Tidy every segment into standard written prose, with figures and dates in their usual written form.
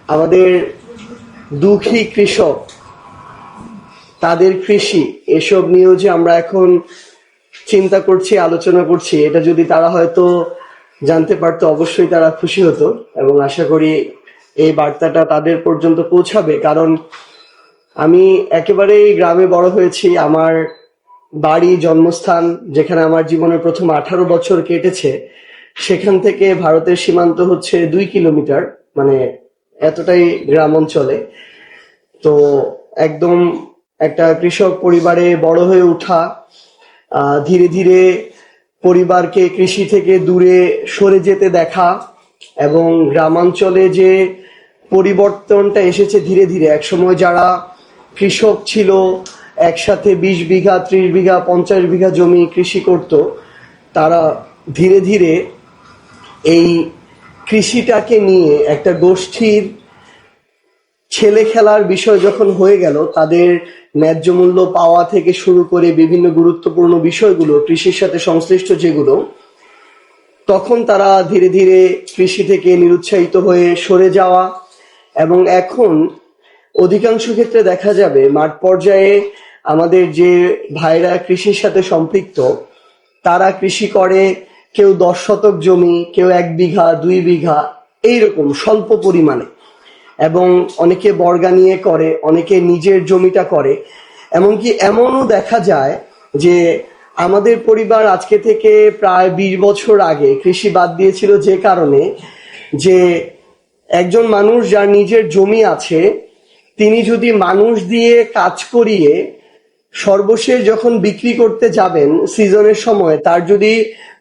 আমাদের দুঃখী কৃষক, তাদের কৃষি, এসব নিয়েও যে আমরা এখন চিন্তা করছি, আলোচনা করছি, এটা যদি তারা হয়তো জানতে পারতো অবশ্যই তারা খুশি হতো। এবং আশা করি এই বার্তাটা তাদের পর্যন্ত পৌঁছাবে। কারণ আমি একেবারেই গ্রামে বড় হয়েছি। আমার বাড়ি, জন্মস্থান, যেখানে আমার জীবনের প্রথম 18 বছর কেটেছে, সেখান থেকে ভারতের সীমান্ত হচ্ছে 2 কিলোমিটার, মানে এতটাই গ্রাম অঞ্চলে। তো একদম একটা কৃষক পরিবারে বড় হয়ে ওঠা, ধীরে ধীরে পরিবারকে কৃষি থেকে দূরে সরে যেতে দেখা, এবং গ্রামাঞ্চলে যে পরিবর্তনটা এসেছে ধীরে ধীরে। একসময় যারা কৃষক ছিল, একসাথে 20 বিঘা, 30 বিঘা, 50 বিঘা জমি কৃষি করত, তারা ধীরে ধীরে এই কৃষিটাকে নিয়ে একটা গোষ্ঠীর ছেলে খেলার বিষয় যখন হয়ে গেল, তাদের ন্যায্য মূল্য পাওয়া থেকে শুরু করে বিভিন্ন গুরুত্বপূর্ণ বিষয়গুলো কৃষির সাথে সংশ্লিষ্ট যেগুলো, তখন তারা ধীরে ধীরে কৃষি থেকে নিরুৎসাহিত হয়ে সরে যাওয়া। এবং এখন অধিকাংশ ক্ষেত্রে দেখা যাবে মাঠ পর্যায়ে আমাদের যে ভাইরা কৃষির সাথে সম্পৃক্ত, তারা কৃষি করে কেউ 10 শতক জমি, কেউ 1 বিঘা, 2 বিঘা, এইরকম স্বল্প পরিমাণে। এবং অনেকে বর্গা নিয়ে করে, অনেকে নিজের জমিটা করে। এমনকি এমনও দেখা যায় যে আমাদের পরিবার আজকে থেকে প্রায় 20 বছর আগে কৃষি বাদ দিয়েছিল, যে কারণে যে একজন মানুষ যার নিজের জমি আছে, তিনি যদি মানুষ দিয়ে কাজ করিয়ে সর্বশেষ যখন বিক্রি করতে যাবেন সিজনের সময়, তার যদি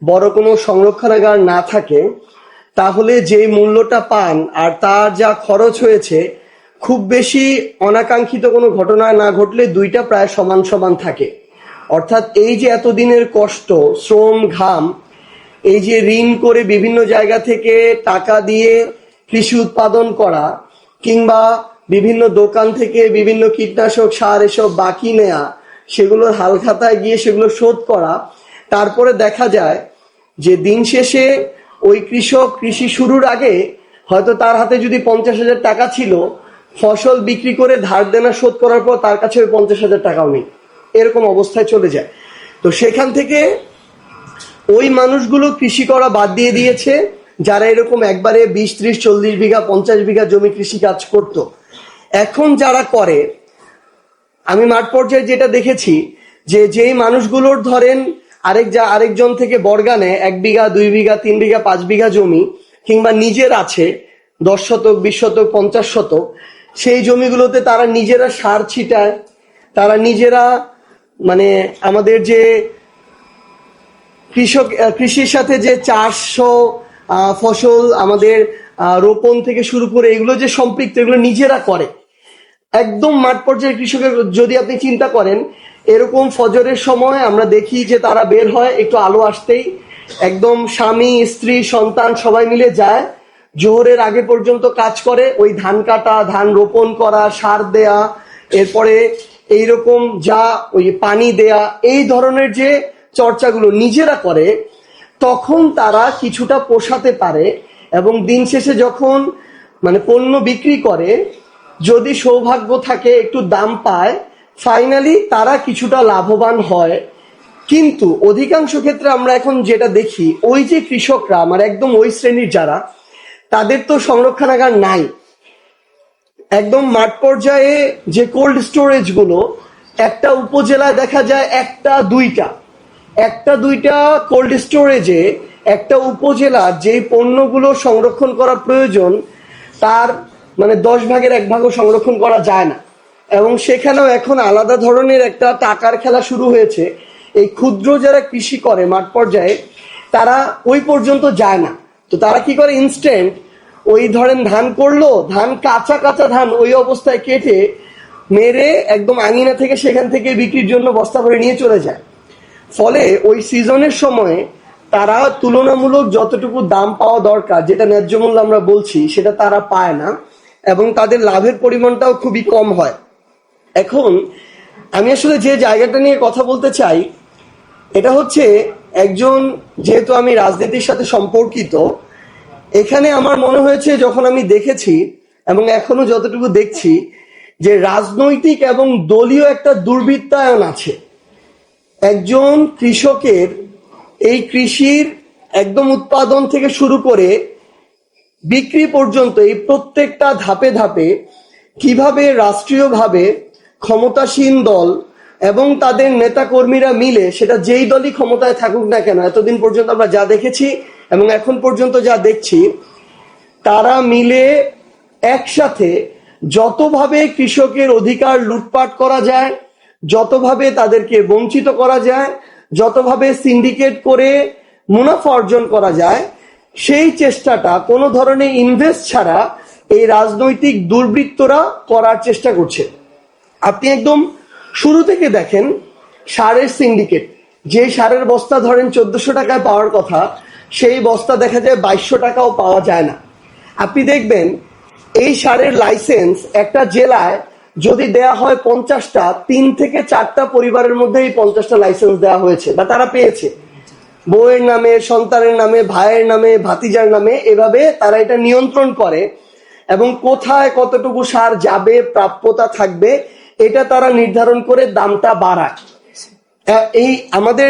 বড় কোনো সংরক্ষণাগার না থাকে, তাহলে যে মূল্যটা পান আর তার যা খরচ হয়েছে, খুব বেশি অনাকাঙ্ক্ষিত কোনো ঘটনা না ঘটলে দুইটা প্রায় সমান সমান থাকে। অর্থাৎ এই যে এতদিনের কষ্ট, শ্রম, ঘাম, এই যে ঋণ করে বিভিন্ন জায়গা থেকে টাকা দিয়ে কৃষি উৎপাদন করা, কিংবা বিভিন্ন দোকান থেকে বিভিন্ন কীটনাশক, সার এসব বাকি নেয়া, সেগুলোর হালখাতায় গিয়ে সেগুলো শোধ করা, তারপরে দেখা যায় যে দিন শেষে ওই কৃষক কৃষি শুরুর আগে হয়তো তার হাতে যদি 50,000 টাকা ছিল, ফসল বিক্রি করে ধার দেনা শোধ করার পর তার কাছে ওই 50,000 টাকাও নেই, এরকম অবস্থায় চলে যায়। তো সেখান থেকে ওই মানুষগুলো কৃষি করা বাদ দিয়ে দিয়েছে, যারা এরকম একবারে 20, 30, 40 বিঘা, 50 বিঘা জমি কৃষি কাজ করত। এখন যারা করে, আমি মাঠ পর্যায়ে যেটা দেখেছি, যে যেই মানুষগুলোর ধরেন আরেকজন থেকে বর্গা নেয় 1 বিঘা, 2 বিঘা, 3 বিঘা, 5 বিঘা জমি, কিংবা নিজের আছে 10 শতক, 20 শতক, 50 শতক, সেই জমিগুলোতে তারা নিজেরা সার ছিটায়, তারা নিজেরা, মানে আমাদের যে কৃষির সাথে যে চাষও ফসল আমাদের রোপণ থেকে শুরু করে এগুলো যে সম্পৃক্ত, এগুলো নিজেরা করে। একদম মাঠ পর্যায়ের কৃষকের যদি আপনি চিন্তা করেন, এরকম ফজরের সময় আমরা দেখি যে তারা বের হয়, একটু আলো আসতেই একদম স্বামী, স্ত্রী, সন্তান সবাই মিলে যায়, জোহরের আগে পর্যন্ত কাজ করে, ওই ধান কাটা, ধান রোপণ করা, সার দেয়া, এরপরে এইরকম যা ওই পানি দেয়া, এই ধরনের যে চর্চাগুলো নিজেরা করে, তখন তারা কিছুটা পোষাতে পারে। এবং দিন শেষে যখন মানে পণ্য বিক্রি করে, যদি সৌভাগ্য থাকে একটু দাম পায়, ফাইনালি তারা কিছুটা লাভবান হয়। কিন্তু অধিকাংশ ক্ষেত্রে আমরা এখন যেটা দেখি, ওই যে কৃষকরা, আমার একদম ওই শ্রেণীর যারা, তাদের তো সংরক্ষণাগার নাই। একদম মাঠ পর্যায়ে যে কোল্ড স্টোরেজ গুলো, একটা উপজেলায় দেখা যায় একটা দুইটা কোল্ড স্টোরেজে একটা উপজেলার যে পণ্যগুলো সংরক্ষণ করা প্রয়োজন, তার মানে 10 ভাগের 1 ভাগও সংরক্ষণ করা যায় না। এবং সেখানেও এখন আলাদা ধরনের একটা টাকার খেলা শুরু হয়েছে। এই ক্ষুদ্র যারা কৃষি করে মাঠ পর্যায়ে, তারা ওই পর্যন্ত যায় না। তো তারা কি করে, ইনস্ট্যান্ট ওই ধরেন ধান করলো, ধান কাঁচা কাঁচা ধান ওই অবস্থায় কেটে মেরে একদম আঙিনা থেকে সেখান থেকে বিক্রির জন্য বস্তা ভরে নিয়ে চলে যায়। ফলে ওই সিজনের সময়ে তারা তুলনামূলক যতটুকু দাম পাওয়া দরকার, যেটা ন্যায্য মূল্য আমরা বলছি, সেটা তারা পায় না, এবং তাদের লাভের পরিমাণটাও খুবই কম হয়। এখন আমি আসলে যে জায়গাটা নিয়ে কথা বলতে চাই, এটা হচ্ছে একজন, যেহেতু আমি রাজনীতির সাথে সম্পর্কিত, এখানে আমার মনে হয়েছে যখন আমি দেখেছি এবং এখনো যতটুকু দেখছি যে রাজনৈতিক এবং দলীয় একটা দুর্বৃত্তায়ন আছে। একজন কৃষকের এই কৃষির একদম উৎপাদন থেকে শুরু করে বিক্রি পর্যন্ত এই প্রত্যেকটা ধাপে ধাপে কিভাবে রাষ্ট্রীয়ভাবে ক্ষমতাসীন দল এবং তাদের নেতাকর্মীরা মিলে, সেটা যেই দলই ক্ষমতায় থাকুক না কেন, এতদিন পর্যন্ত আমরা যা দেখেছি এবং এখন পর্যন্ত যা দেখছি, তারা মিলে একসাথে যতভাবে কৃষকের অধিকার লুটপাট করা যায়, যতভাবে তাদেরকে বঞ্চিত করা যায়, যতভাবে সিন্ডিকেট করে মুনাফা অর্জন করা যায়, সেই চেষ্টাটা কোনো ধরনের ইনভেস্ট ছাড়া এই রাজনৈতিক দুর্বৃত্তরা করার চেষ্টা করছে। আপনি একদম শুরু থেকে দেখেন সারের সিন্ডিকেট, যে সারের বস্তা ধরেন 1400 টাকায় পাওয়ার কথা, সেই বস্তা দেখা যায় 2200 টাকাও পাওয়া যায় না। আপনি দেখবেন এই সারের লাইসেন্স একটা জেলায় যদি দেয়া হয় 50টা, 3 থেকে 4টা পরিবারের মধ্যে এই 50টা লাইসেন্স দেওয়া হয়েছে বা তারা পেয়েছে। বউয়ের নামে, সন্তানের নামে, ভাইয়ের নামে, ভাতিজার নামে, এভাবে তারা এটা নিয়ন্ত্রণ করে এবং কোথায় কতটুকু সার যাবে, প্রাপ্যতা থাকবে, এটা তারা নির্ধারণ করে দামটা বাড়ায়। এই আমাদের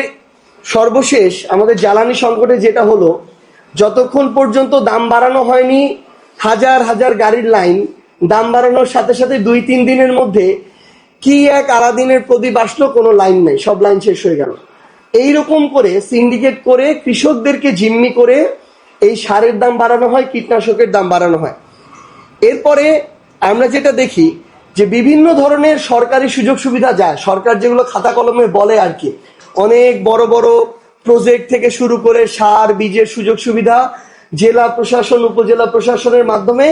সর্বশেষ আমাদের জ্বালানি সংকটে যেটা হলো, যতক্ষণ পর্যন্ত দাম বাড়ানো হয়নি, হাজার হাজার গাড়ির লাইন, দাম বাড়ানোর সাথে সাথে 2-3 দিনের মধ্যে কি এক আলাদিনের প্রদীপ আসলো, কোনো লাইন নেই, সব লাইন শেষ হয়ে গেল। এইরকম করে সিন্ডিকেট করে কৃষকদেরকে জিম্মি করে এই সারের দাম বাড়ানো হয়, কীটনাশকের দাম বাড়ানো হয়। এরপরে আমরা যেটা দেখি যে বিভিন্ন ধরনের সরকারি সুযোগ সুবিধা যায়, সরকার যেগুলো খাতা কলমে বলে আর কি, অনেক বড় বড় প্রজেক্ট থেকে শুরু করে সার বীজের সুযোগ সুবিধা জেলা প্রশাসন, উপজেলা প্রশাসনের মাধ্যমে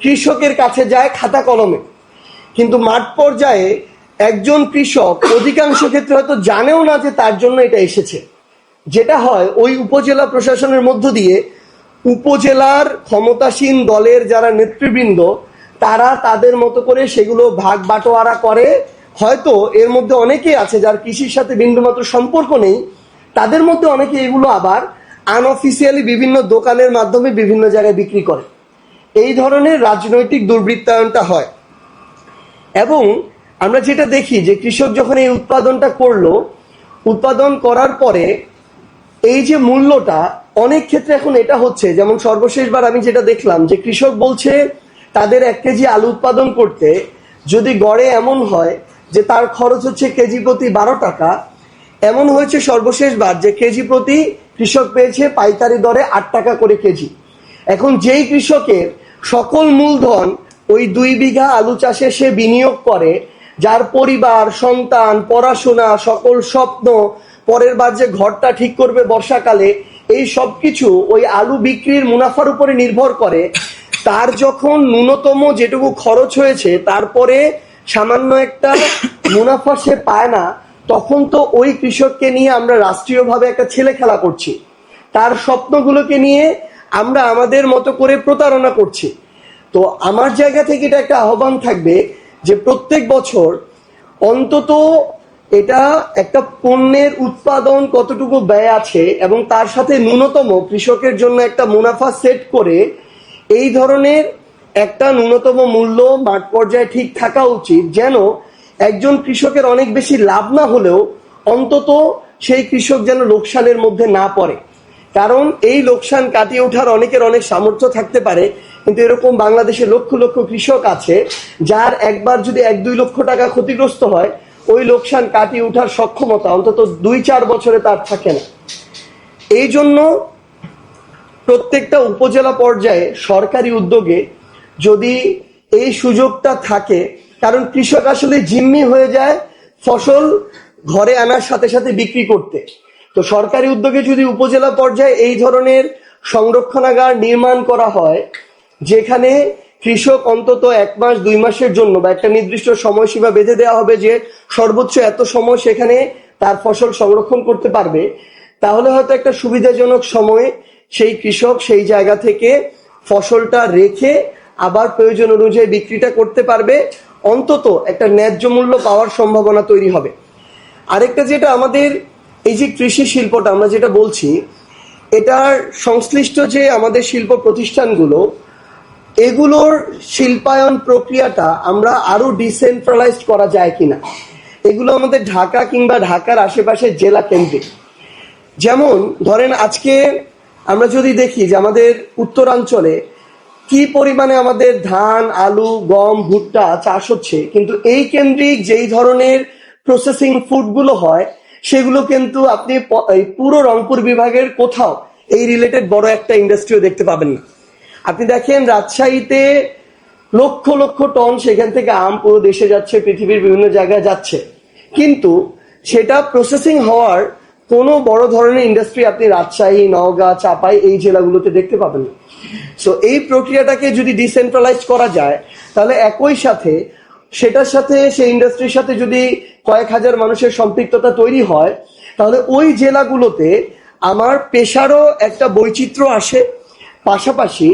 কৃষকের কাছে যায় খাতা কলমে। কিন্তু মাঠ পর্যায়ে একজন কৃষক অধিকাংশ ক্ষেত্রে হয়তো জানেও না যে তার জন্য এটা এসেছে। যেটা হয়, ওই উপজেলা প্রশাসনের মধ্য দিয়ে উপজেলার ক্ষমতাসীন দলের যারা নেতৃবৃন্দ, তারা তাদের মতো করে সেগুলো ভাগ বাটোয়ারা করে। হয়তো এর মধ্যে অনেকেই আছে যার কৃষির সাথে বিন্দুমাত্র সম্পর্ক নেই, তাদের মধ্যে অনেকে এগুলো আবার আনঅফিসিয়ালি বিভিন্ন দোকানের মাধ্যমে বিভিন্ন জায়গায় বিক্রি করে। এই ধরনের রাজনৈতিক দুর্বৃত্তায়নটা হয়। এবং আমরা যেটা দেখি যে কৃষক যখন এই উৎপাদনটা করলো, উৎপাদন করার পরে এই যে মূল্যটা, অনেক ক্ষেত্রে এখন এটা হচ্ছে, যেমন সর্বশেষবার আমি যেটা দেখলাম যে কৃষক বলছে তাদের 1 কেজি আলু উৎপাদন করতে যদি গড়ে এমন হয় যে তার খরচ হচ্ছে কেজি প্রতি 12 টাকা, এমন হয়েছে সর্বশেষবার যে কেজি প্রতি কৃষক পেয়েছে পাইকারি দরে 8 টাকা করে কেজি। এখন যেই কৃষকের সকল মূলধন ওই 2 বিঘা আলু চাষে সে বিনিয়োগ করে, যার পরিবার, সন্তান, পড়াশোনা, সকল স্বপ্ন, পরের বার যে ঘরটা ঠিক করবে বর্ষাকালে, এই সব কিছু ওই আলু বিক্রির মুনাফার উপরে নির্ভর করে, তার যখন ন্যূনতম যেটুকু খরচ হয়েছে তারপরে সামান্য একটা মুনাফা সে পায় না, তখন তো ওই কৃষককে নিয়ে আমরা রাষ্ট্রীয়ভাবে একটা ছেলে খেলা করছি, তার স্বপ্নগুলোকে নিয়ে আমরা আমাদের মতো করে প্রতারণা করছি। তো আমার জায়গা থেকে এটা একটা আহ্বান থাকবে যে প্রত্যেক বছর অন্তত এটা একটা পণ্যের উৎপাদন কতটুকু ব্যয় আছে এবং তার সাথে ন্যূনতম কৃষকের জন্য একটা মুনাফা সেট করে এই ধরনের একটা ন্যূনতম মূল্য মাঠ পর্যায়ে ঠিক থাকা উচিত, যেন একজন কৃষকের অনেক বেশি লাভ না হলেও অন্তত সেই কৃষক যেন লোকসানের মধ্যে না পড়ে। কারণ এই লোকসান কাটিয়ে ওঠার অনেকের অনেক সামর্থ্য থাকতে পারে, কিন্তু এরকম বাংলাদেশে লক্ষ লক্ষ কৃষক আছে যার একবার যদি 1-2 লক্ষ টাকা ক্ষতিগ্রস্ত হয়, ওই লোকসান কাটিয়ে ওঠার সক্ষমতা অন্তত 2-4 বছরে তার থাকে না। এই জন্য প্রত্যেকটা উপজেলা পর্যায়ে সরকারি উদ্যোগে যদি এই সুযোগটা থাকে, কারণ কৃষক আসলে জিম্মি হয়ে যায় ফসল ঘরে আনার সাথে সাথে বিক্রি করতে, তো সরকারি উদ্যোগে যদি উপজেলা পর্যায়ে এই ধরনের সংরক্ষণাগার নির্মাণ করা হয়, যেখানে কৃষক অন্তত 1 মাস 2 মাসের জন্য বা একটা নির্দিষ্ট সময়সীমা বেঁধে দেওয়া হবে যে সর্বোচ্চ এত সময় সেখানে তার ফসল সংরক্ষণ করতে পারবে, তাহলে হয়তো একটা সুবিধাজনক সময়ে সেই কৃষক সেই জায়গা থেকে ফসলটা রেখে আবার প্রয়োজন অনুযায়ী বিক্রিটা করতে পারবে, অন্তত একটা ন্যায্য মূল্য পাওয়ার সম্ভাবনা তৈরি হবে। আরেকটা যেটা আমাদের এই যে কৃষি শিল্পটা আমরা যেটা বলছি, এটার সংশ্লিষ্ট যে আমাদের শিল্প প্রতিষ্ঠানগুলো, এগুলোর শিল্পায়ন প্রক্রিয়াটা আমরা আরো ডিসেন্ট্রালাইজড করা যায় কিনা, এগুলো আমাদের ঢাকা কিংবা ঢাকার আশেপাশের জেলা কেন্দ্রিক। যেমন ধরেন আজকে আমরা যদি দেখি যে আমাদের উত্তরাঞ্চলে কি পরিমাণে আমাদের ধান, আলু, গম, ভুট্টা চাষ হচ্ছে, কিন্তু এই কেন্দ্রিক যেই ধরনের প্রসেসিং ফুডগুলো হয় সেগুলো কিন্তু আপনি পুরো রংপুর বিভাগের কোথাও এই রিলেটেড বড় একটা ইন্ডাস্ট্রিও দেখতে পাবেন না। আপনি দেখেন রাজশাহীতে লক্ষ লক্ষ টন সেখান থেকে আম পুরো দেশে যাচ্ছে, পৃথিবীর বিভিন্ন জায়গায় যাচ্ছে, কিন্তু সেটা প্রসেসিং হওয়ার কোনো বড় ধরনের ইন্ডাস্ট্রি আপনি রাজশাহী, নওগাঁ, চাপাই এই জেলাগুলোতে দেখতে পাবেন না। সো এই প্রক্রিয়াটাকে যদি ডিসেন্ট্রালাইজ করা যায় তাহলে একই সাথে সেটার সাথে সেই ইন্ডাস্ট্রির সাথে যদি কয়েক হাজার মানুষের সম্পৃক্ততা তৈরি হয় তাহলে ওই জেলাগুলোতে আমার পেশারও একটা বৈচিত্র্য আসে, পাশাপাশি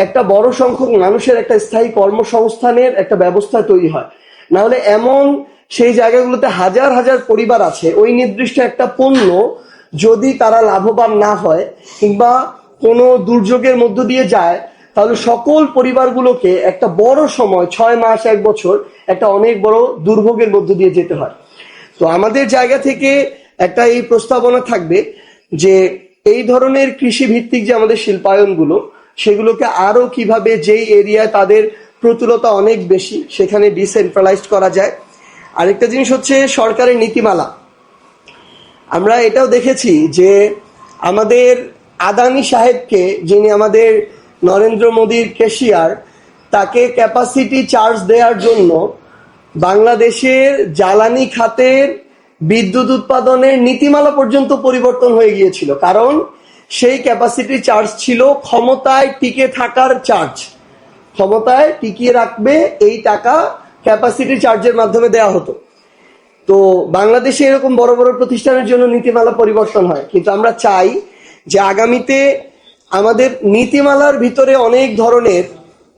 একটা বড় সংখ্যক মানুষের একটা স্থায়ী কর্মসংস্থানের একটা ব্যবস্থা তৈরি হয়। নাহলে এমন সেই জায়গাগুলোতে হাজার হাজার পরিবার আছে, ওই নির্দিষ্ট একটা পণ্য যদি তারা লাভবান না হয় কিংবা কোনো দুর্যোগের মধ্য দিয়ে যায় তাহলে সকল পরিবারগুলোকে একটা বড় সময় 6 মাস 1 বছর একটা অনেক বড় দুর্ভোগের মধ্য দিয়ে যেতে হয়। তো আমাদের জায়গা থেকে একটা এই প্রস্তাবনা থাকবে যে এই ধরনের কৃষি ভিত্তিক যে আমাদের শিল্পায়নগুলো সেগুলোকে আরো কিভাবে যেই এরিয়ায় তাদের প্রতুলতা অনেক বেশি সেখানে ডিসেন্ট্রালাইজড করা যায়। আরেকটা জিনিস হচ্ছে সরকারের নীতিমালা। আমরা এটাও দেখেছি যে আমাদের আদানি সাহেবকে, যিনি আমাদের নরেন্দ্র মোদীর ক্যাশিয়ার, তাকে ক্যাপাসিটি চার্জ দেওয়ার জন্য বাংলাদেশের জ্বালানি খাতের বিদ্যুৎ উৎপাদনের নীতিমালা পর্যন্ত পরিবর্তন হয়ে গিয়েছিল, কারণ সেই ক্যাপাসিটি চার্জ ছিল ক্ষমতায় টিকে থাকার চার্জ, ক্ষমতায় টিকিয়ে রাখবে এই টাকা ক্যাপাসিটি চার্জের মাধ্যমে দেয়া হতো। তো বাংলাদেশে এরকম বড় বড় প্রতিষ্ঠানের জন্য নীতিমালা পরিবর্তন হয়, কিন্তু আমরা চাই যে আগামীতে আমাদের নীতিমালার ভিতরে অনেক ধরনের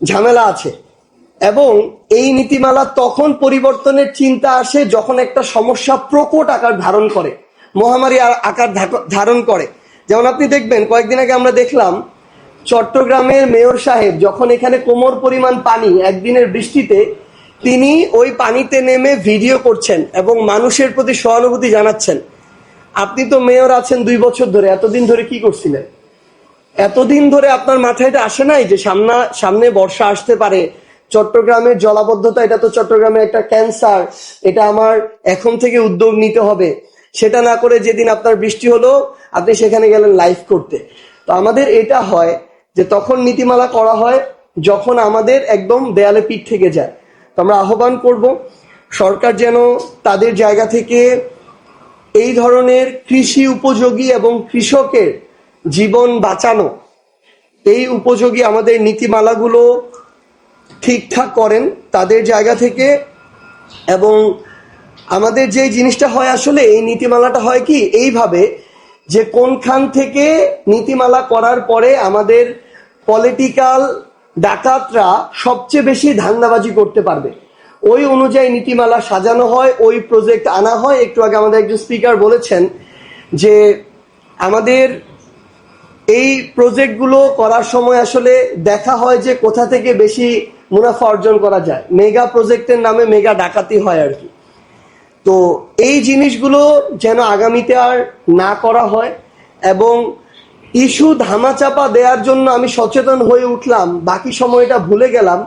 ঝামেলা আছে এবং এই নীতিমালা তখন পরিবর্তনের চিন্তা আসে যখন একটা সমস্যা প্রকট আকার ধারণ করে, মহামারী আকার ধারণ করে। যেমন আপনি দেখবেন কয়েকদিন আগে আমরা দেখলাম চট্টগ্রামের মেয়র সাহেব যখন এখানে কোমর পরিমাণ পানি একদিনের বৃষ্টিতে, তিনি ওই পানিতে নেমে ভিডিও করছেন এবং মানুষের প্রতি সহানুভূতি জানাচ্ছেন। আপনি তো মেয়র আছেন 2 বছর ধরে, এতদিন ধরে কি করছিলেন? এতদিন ধরে আপনার মাথায় এটা আসে নাই যে সামনে বর্ষা আসতে পারে, চট্টগ্রামের জলাবদ্ধতা এটা তো চট্টগ্রামের একটা ক্যান্সার, এটা আমার এখন থেকে উদ্যোগ নিতে হবে। সেটা না করে যেদিন আপনার বৃষ্টি হলো আপনি সেখানে গেলেন লাইভ করতে। তো আমাদের এটা হয় যে তখন নীতিমালা করা হয় যখন আমাদের একদম দেয়ালে পিঠ থেকে যায়। তো আমরা আহ্বান করব সরকার যেন তাদের জায়গা থেকে এই ধরনের কৃষি উপযোগী এবং কৃষকের জীবন বাঁচানো এই উপযোগী আমাদের নীতিমালাগুলো ঠিকঠাক করেন তাদের জায়গা থেকে। এবং আমাদের যে জিনিসটা হয় আসলে এই নীতিমালাটা হয় কি এইভাবে যে কোনখান থেকে নীতিমালা করার পরে আমাদের পলিটিক্যাল ডাকাতরা সবচেয়ে বেশি ধান্দাবাজি করতে পারবে ওই অনুযায়ী নীতিমালা সাজানো হয়, ওই প্রজেক্ট আনা হয়। একটু আগে আমাদের একজন স্পিকার বলেছেন যে আমাদের এই প্রজেক্টগুলো করার সময় আসলে দেখা হয় যে কোথা থেকে বেশি মুনাফা অর্জন করা যায়, মেগা প্রজেক্টের নামে মেগা ডাকাতি হয় আর কি। তো এই জিনিসগুলো যেন আগামীতে আর না করা হয় এবং ইস্যু ধামাচাপা দেওয়ার জন্য আমি সচেতন হয়ে উঠলাম, বাকি সময়টা ভুলে গেলাম,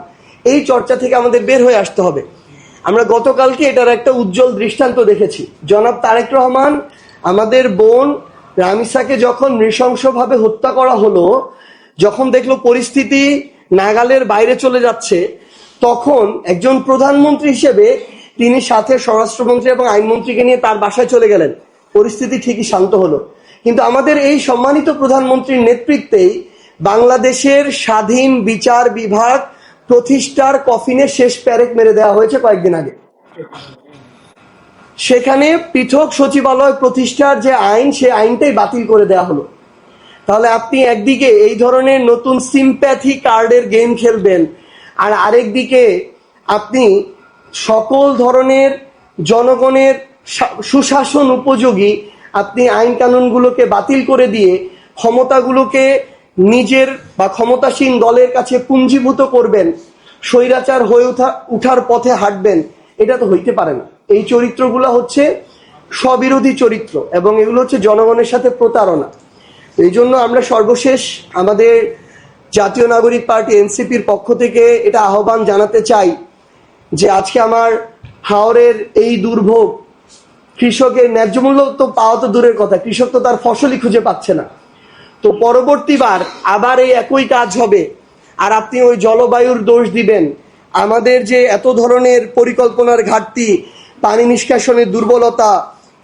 এই চর্চা থেকে আমাদের বের হয়ে আসতে হবে। আমরা গতকালকে এটার একটা উজ্জ্বল দৃষ্টান্ত দেখেছি। জনাব তারেক রহমান আমাদের বোন রামিসাকে যখন নৃশংসভাবে হত্যা করা হলো, যখন দেখলো পরিস্থিতি নাগালের বাইরে চলে যাচ্ছে, তখন একজন প্রধানমন্ত্রী হিসেবে তিনি সাথে স্বরাষ্ট্রমন্ত্রী এবং আইনমন্ত্রীকে নিয়ে তার বাসায় চলে গেলেন। পরিস্থিতি ঠিকই শান্ত হলো, কিন্তু আমাদের এই সম্মানিত প্রধানমন্ত্রীর নেতৃত্বেই বাংলাদেশের স্বাধীন বিচার বিভাগ প্রতিষ্ঠার কফিনে শেষ প্যারেক মেরে দেওয়া হয়েছে কয়েকদিন আগে। সেখানে পৃথক সচিবালয় প্রতিষ্ঠার যে আইন, সে আইনটাই বাতিল করে দেওয়া হলো। তাহলে আপনি একদিকে এই ধরনের নতুন সিম্প্যাথি কার্ডের গেম খেলবেন, আর আরেকদিকে আপনি সকল ধরনের জনগণের সুশাসন উপযোগী আপনি আইন কানুনগুলোকে বাতিল করে দিয়ে ক্ষমতাগুলোকে নিজের বা ক্ষমতাসীন দলের কাছে পুঞ্জীভূত করবেন, স্বৈরাচার হয়ে উঠার পথে হাঁটবেন, এটা তো হইতে পারে না। এই চরিত্রগুলো হচ্ছে স্ববিরোধী চরিত্র এবং এগুলো হচ্ছে জনগণের সাথে প্রতারণা। এই জন্য আমরা সর্বশেষ আমাদের জাতীয় নাগরিক পার্টি এনসিপির পক্ষ থেকে এটা আহ্বান জানাতে চাই যে আজকে আমার হাওরের এই দুর্ভোগ, কৃষকের ন্যায্য মূল্য তো পাওয়া তো দূরের কথা, কৃষক তো তার ফসলই খুঁজে পাচ্ছে না। তো পরবর্তীবার আবার এই একই কাজ হবে, আর আপনি ওই জলবায়ুর দোষ দিবেন। আমাদের যে এত ধরনের পরিকল্পনার ঘাটতি, পানি নিষ্কাশনের দুর্বলতা,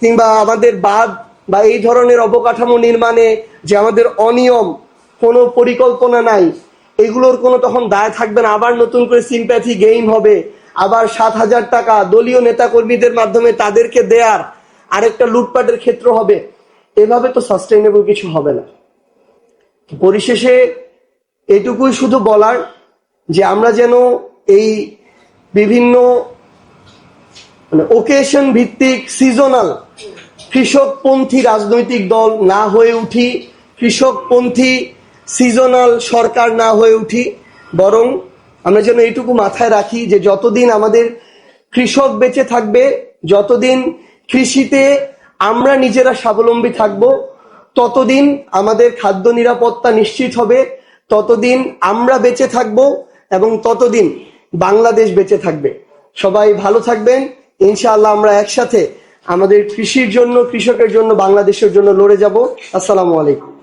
কিংবা আমাদের বাঁধ বা এই ধরনের অবকাঠামো নির্মাণে যে আমাদের অনিয়ম, কোনো পরিকল্পনা নাই, এগুলোর কোনো তখন দায় থাকবে না। আবার নতুন করে সিম্প্যাথি গেইন হবে, আবার 7,000 টাকা দলীয় নেতাকর্মীদের মাধ্যমে তাদেরকে দেয়ার আরেকটা লুটপাটের ক্ষেত্র হবে। এভাবে তো সাস্টেইনেবল কিছু হবে না। পরিশেষে এটুকুই শুধু বলার যে আমরা যেন এই বিভিন্ন ওকেশন ভিত্তিক সিজনাল কৃষকপন্থী রাজনৈতিক দল না হয়ে উঠি, কৃষকপন্থী সিজনাল সরকার না হয়ে উঠি, বরং আমরা যেন এইটুকু মাথায় রাখি যে যতদিন আমাদের কৃষক বেঁচে থাকবে, যতদিন কৃষিতে আমরা নিজেরা স্বাবলম্বী থাকব, ততদিন আমাদের খাদ্য নিরাপত্তা নিশ্চিত হবে, ততদিন আমরা বেঁচে থাকব এবং ততদিন বাংলাদেশ বেঁচে থাকবে। সবাই ভালো থাকবেন। ইনশাআল্লাহ আমরা একসাথে আমাদের কৃষির জন্য, কৃষকের জন্য, বাংলাদেশের জন্য লড়ে যাব। আসসালামু আলাইকুম।